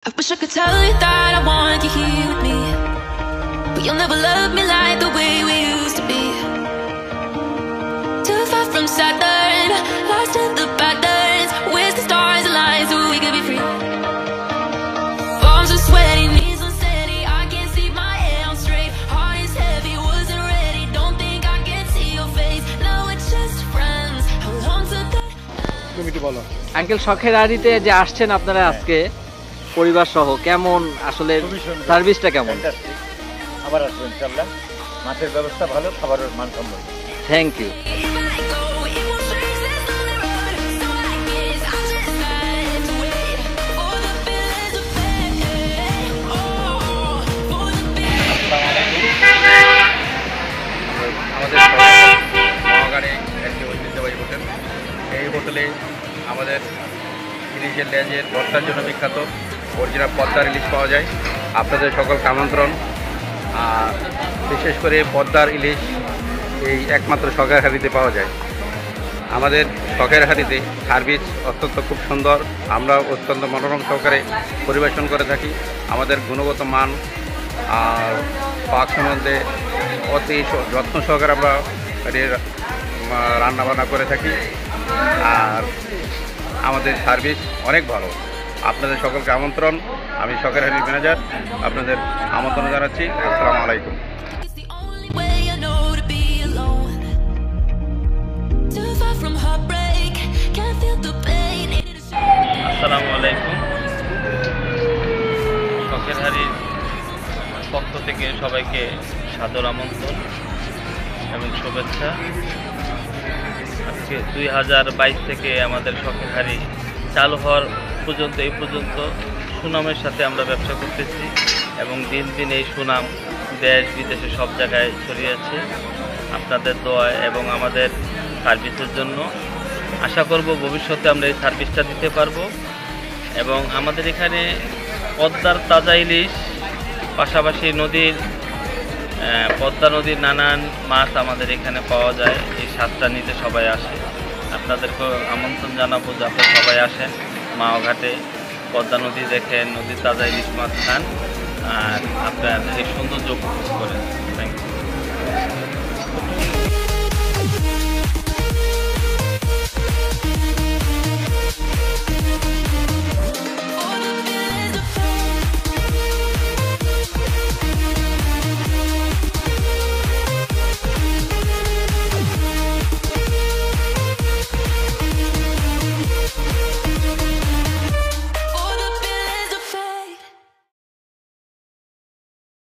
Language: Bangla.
I wish I could tell you that I want you here with me, but you'll never love me like the way we used to be. Too far from Saturn, lost in the patterns. Where's the stars align so we could be free? Palms are sweaty, knees unsteady. I can't see my head on straight. Heart is heavy, wasn't ready. Don't think I can see your face. Now we're just friends. Hold on to that. তুমি বলো আঙ্কেল শখের আড়িতে যে আসছেন আপনারা আজকে পরিবার সহ, কেমন আসলে সার্ভিসটা কেমন? আবার আসবেন ইনশাআল্লাহ। মাছের ব্যবস্থা ভালো, খাবারের মান সম্মান। Thank you. আমাদের একটি ঐতিহ্যবাহী হোটেল। এই হোটেলে আমাদের ইলিশের লেজের ভর্তার জন্য বিখ্যাত অরিজিনাল পদ্মার ইলিশ পাওয়া যায়। আপনাদের সকলকে আমন্ত্রণ। আর বিশেষ করে পদ্মার ইলিশ এই একমাত্র শখের হাড়িতে পাওয়া যায়। আমাদের শখের হাড়িতে সার্ভিস অত্যন্ত খুব সুন্দর, আমরা অত্যন্ত মনোরম সহকারে পরিবেশন করে থাকি। আমাদের গুণগত মান আর পাক সম্বন্ধে অতি যত্ন সহকারে আমরা রান্নাবান্না করে থাকি। আর আমাদের সার্ভিস অনেক ভালো। আপনাদের সকলকে আমন্ত্রণ। আমি শখের হাড়ির ম্যানেজার, আপনাদের আমন্ত্রণ জানাচ্ছি। আসসালামু আলাইকুম। It's the only way I know to be alone. Too far from heartbreak, can't feel the pain. আসসালামু আলাইকুম। শখের হাড়ির পক্ষ থেকে সবাইকে সাদর আমন্ত্রণ এবং শুভেচ্ছা। আজকে 2022 থেকে আমাদের শখের হাড়ি চালু হওয়ার পর্যন্ত এই পর্যন্ত সুনামের সাথে আমরা ব্যবসা করতেছি এবং দিন দিন এই সুনাম দেশ বিদেশে সব জায়গায় ছড়িয়েছে আপনাদের দোয়া এবং আমাদের সার্ভিসের জন্য। আশা করব ভবিষ্যতে আমরা এই সার্ভিসটা দিতে পারবো। এবং আমাদের এখানে পদ্মার তাজা ইলিশ, পাশাপাশি পদ্মা নদীর নানান মাছ আমাদের এখানে পাওয়া যায়। এই স্বাদটা নিতে সবাই আসে। আপনাদেরকে আমন্ত্রণ জানাবো যে আপনারা সবাই আসেন মাওঘাটে, পদ্মা নদী দেখেন, নদীর তাজা ইলিশ মাছ খান আর আপনার এই সৌন্দর্য উপভোগ করেন।